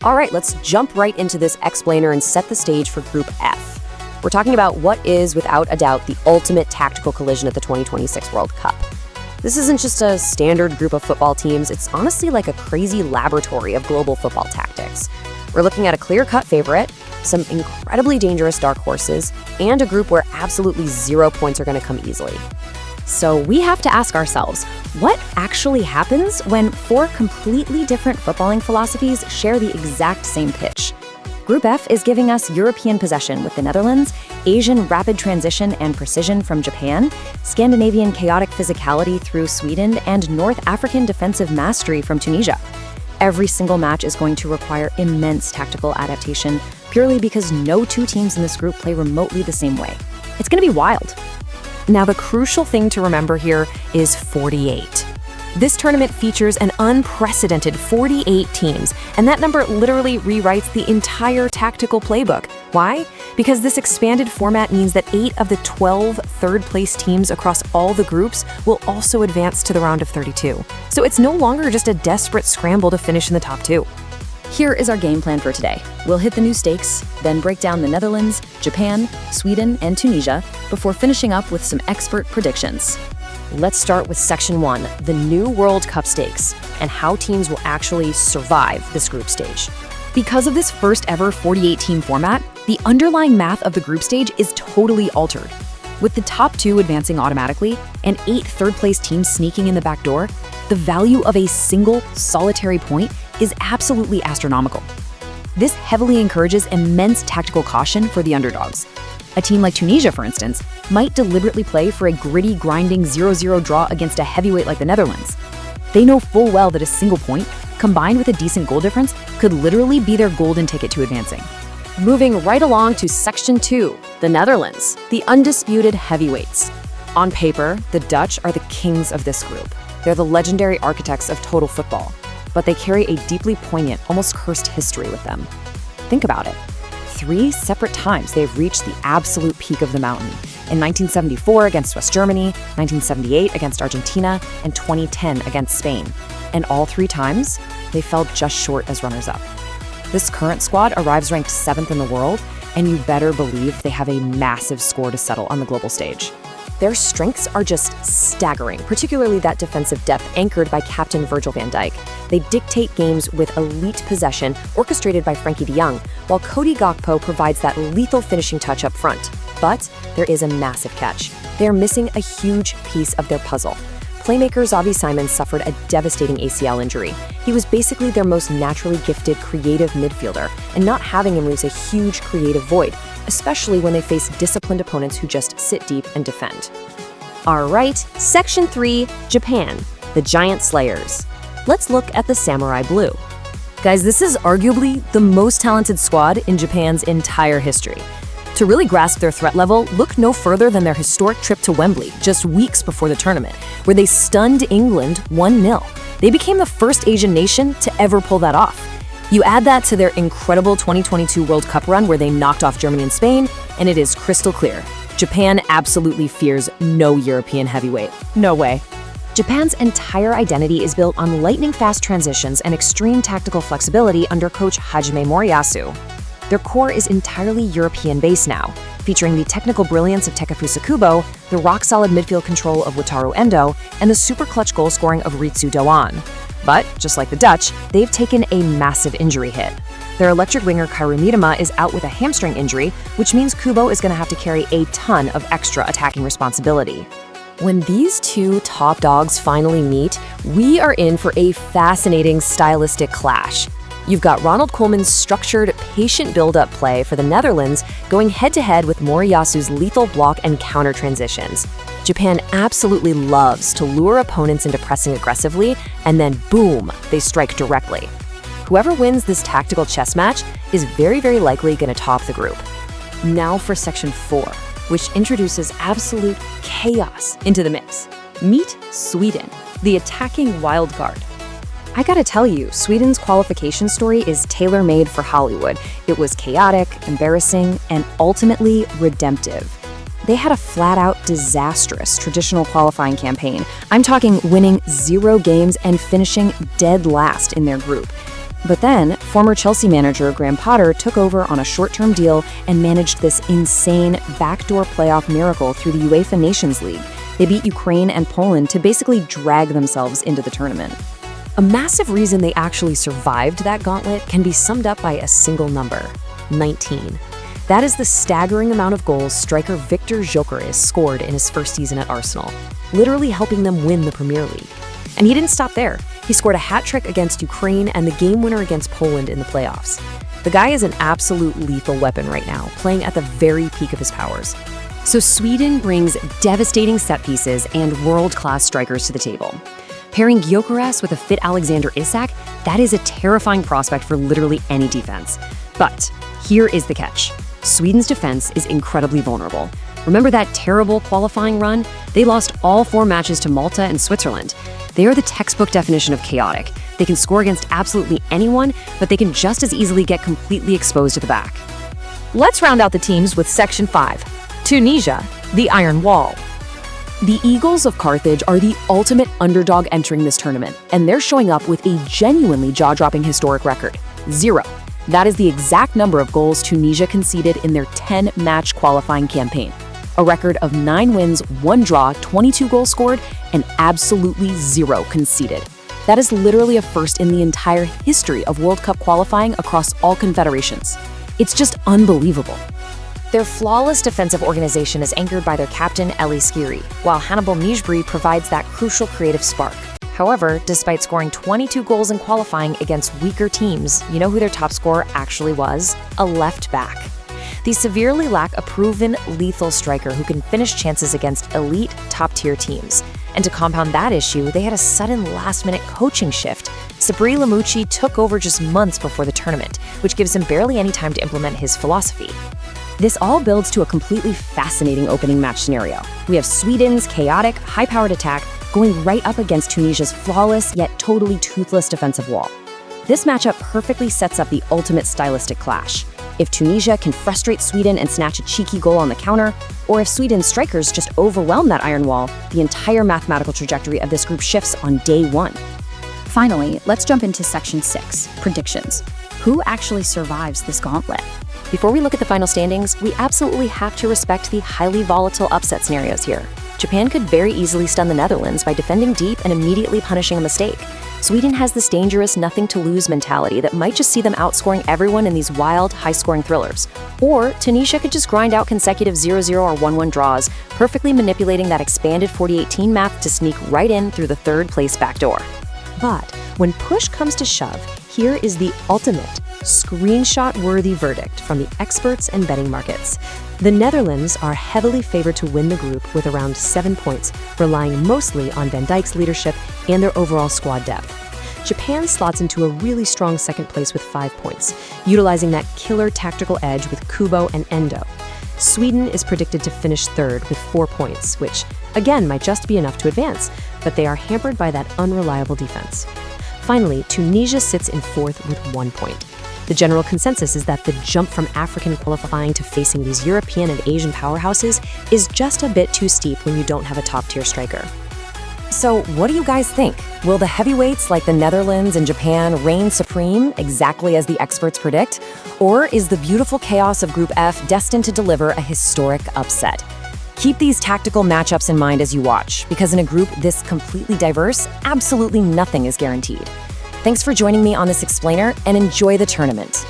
All right, let's jump right into this explainer and set the stage for Group F. We're talking about what is, without a doubt, the ultimate tactical collision at the 2026 World Cup. This isn't just a standard group of football teams, it's honestly like a crazy laboratory of global football tactics. We're looking at a clear-cut favorite, some incredibly dangerous dark horses, and a group where absolutely 0 points are going to come easily. So we have to ask ourselves, what actually happens when 4 completely different footballing philosophies share the exact same pitch? Group F is giving us European possession with the Netherlands, Asian rapid transition and precision from Japan, Scandinavian chaotic physicality through Sweden, and North African defensive mastery from Tunisia. Every single match is going to require immense tactical adaptation, purely because no 2 teams in this group play remotely the same way. It's going to be wild. Now, the crucial thing to remember here is 48. This tournament features an unprecedented 48 teams, and that number literally rewrites the entire tactical playbook. Why? Because this expanded format means that 8 of the 12 third-place teams across all the groups will also advance to the round of 32. So it's no longer just a desperate scramble to finish in the top 2. Here is our game plan for today. We'll hit the new stakes, then break down the Netherlands, Japan, Sweden, and Tunisia before finishing up with some expert predictions. Let's start with Section 1, the new World Cup stakes, and how teams will actually survive this group stage. Because of this first ever 48-team format, the underlying math of the group stage is totally altered. With the top 2 advancing automatically and 8 third-place teams sneaking in the back door, the value of a single, solitary point is absolutely astronomical. This heavily encourages immense tactical caution for the underdogs. A team like Tunisia, for instance, might deliberately play for a gritty, grinding 0-0 draw against a heavyweight like the Netherlands. They know full well that a single point, combined with a decent goal difference, could literally be their golden ticket to advancing. Moving right along to Section 2, the Netherlands, the undisputed heavyweights. On paper, the Dutch are the kings of this group. They're the legendary architects of total football, but they carry a deeply poignant, almost cursed history with them. Think about it. 3 separate times they've reached the absolute peak of the mountain. In 1974 against West Germany, 1978 against Argentina, and 2010 against Spain. And all 3 times, they fell just short as runners-up. This current squad arrives ranked 7th in the world, and you better believe they have a massive score to settle on the global stage. Their strengths are just staggering, particularly that defensive depth anchored by captain Virgil van Dijk. They dictate games with elite possession orchestrated by Frenkie de Jong, while Cody Gakpo provides that lethal finishing touch up front. But there is a massive catch. They're missing a huge piece of their puzzle. Playmaker Xavi Simons suffered a devastating ACL injury. He was basically their most naturally gifted creative midfielder, and not having him leaves a huge creative void, especially when they face disciplined opponents who just sit deep and defend. All right, Section 3, Japan, the Giant Slayers. Let's look at the Samurai Blue. Guys, this is arguably the most talented squad in Japan's entire history. To really grasp their threat level, look no further than their historic trip to Wembley just weeks before the tournament, where they stunned England 1-0. They became the first Asian nation to ever pull that off. You add that to their incredible 2022 World Cup run where they knocked off Germany and Spain, and it is crystal clear. Japan absolutely fears no European heavyweight. No way. Japan's entire identity is built on lightning-fast transitions and extreme tactical flexibility under coach Hajime Moriyasu. Their core is entirely European-based now, featuring the technical brilliance of Takefusa Kubo, the rock-solid midfield control of Wataru Endo, and the super-clutch goal-scoring of Ritsu Doan. But, just like the Dutch, they've taken a massive injury hit. Their electric winger Kaoru Mitoma is out with a hamstring injury, which means Kubo is going to have to carry a ton of extra attacking responsibility. When these 2 top dogs finally meet, we are in for a fascinating stylistic clash. You've got Ronald Koeman's structured, patient build-up play for the Netherlands going head-to-head with Moriyasu's lethal block and counter transitions. Japan absolutely loves to lure opponents into pressing aggressively, and then boom, they strike directly. Whoever wins this tactical chess match is very, very likely going to top the group. Now for Section 4, which introduces absolute chaos into the mix. Meet Sweden, the attacking wildcard. I gotta tell you, Sweden's qualification story is tailor-made for Hollywood. It was chaotic, embarrassing, and ultimately redemptive. They had a flat-out disastrous traditional qualifying campaign. I'm talking winning 0 games and finishing dead last in their group. But then, former Chelsea manager Graham Potter took over on a short-term deal and managed this insane backdoor playoff miracle through the UEFA Nations League. They beat Ukraine and Poland to basically drag themselves into the tournament. A massive reason they actually survived that gauntlet can be summed up by a single number: 19. That is the staggering amount of goals striker Viktor Gyökeres scored in his first season at Arsenal, literally helping them win the Premier League. And he didn't stop there. He scored a hat-trick against Ukraine and the game winner against Poland in the playoffs. The guy is an absolute lethal weapon right now, playing at the very peak of his powers. So Sweden brings devastating set pieces and world-class strikers to the table. Pairing Gyökeres with a fit Alexander Isak, that is a terrifying prospect for literally any defense. But here is the catch. Sweden's defense is incredibly vulnerable. Remember that terrible qualifying run? They lost all 4 matches to Malta and Switzerland. They are the textbook definition of chaotic. They can score against absolutely anyone, but they can just as easily get completely exposed at the back. Let's round out the teams with Section 5. Tunisia, the Iron Wall. The Eagles of Carthage are the ultimate underdog entering this tournament, and they're showing up with a genuinely jaw-dropping historic record: 0. That is the exact number of goals Tunisia conceded in their 10-match qualifying campaign. A record of 9 wins, 1 draw, 22 goals scored, and absolutely 0 conceded. That is literally a first in the entire history of World Cup qualifying across all confederations. It's just unbelievable. Their flawless defensive organization is anchored by their captain, Skhiri, while Hannibal Mejbri provides that crucial creative spark. However, despite scoring 22 goals in qualifying against weaker teams, you know who their top scorer actually was? A left back. They severely lack a proven, lethal striker who can finish chances against elite, top-tier teams. And to compound that issue, they had a sudden last-minute coaching shift. Sabri Lamouchi took over just months before the tournament, which gives him barely any time to implement his philosophy. This all builds to a completely fascinating opening match scenario. We have Sweden's chaotic, high-powered attack going right up against Tunisia's flawless yet totally toothless defensive wall. This matchup perfectly sets up the ultimate stylistic clash. If Tunisia can frustrate Sweden and snatch a cheeky goal on the counter, or if Sweden's strikers just overwhelm that iron wall, the entire mathematical trajectory of this group shifts on day 1. Finally, let's jump into Section 6, predictions. Who actually survives this gauntlet? Before we look at the final standings, we absolutely have to respect the highly volatile upset scenarios here. Japan could very easily stun the Netherlands by defending deep and immediately punishing a mistake. Sweden has this dangerous nothing-to-lose mentality that might just see them outscoring everyone in these wild, high-scoring thrillers. Or Tunisia could just grind out consecutive 0-0 or 1-1 draws, perfectly manipulating that expanded 48-team math to sneak right in through the third-place backdoor. But when push comes to shove, here is the ultimate, screenshot-worthy verdict from the experts and betting markets. The Netherlands are heavily favored to win the group with around 7 points, relying mostly on Van Dijk's leadership and their overall squad depth. Japan slots into a really strong second place with 5 points, utilizing that killer tactical edge with Kubo and Endo. Sweden is predicted to finish third with 4 points, which, again, might just be enough to advance, but they are hampered by that unreliable defense. Finally, Tunisia sits in fourth with 1 point. The general consensus is that the jump from African qualifying to facing these European and Asian powerhouses is just a bit too steep when you don't have a top-tier striker. So what do you guys think? Will the heavyweights like the Netherlands and Japan reign supreme exactly as the experts predict? Or is the beautiful chaos of Group F destined to deliver a historic upset? Keep these tactical matchups in mind as you watch, because in a group this completely diverse, absolutely nothing is guaranteed. Thanks for joining me on this explainer, and enjoy the tournament.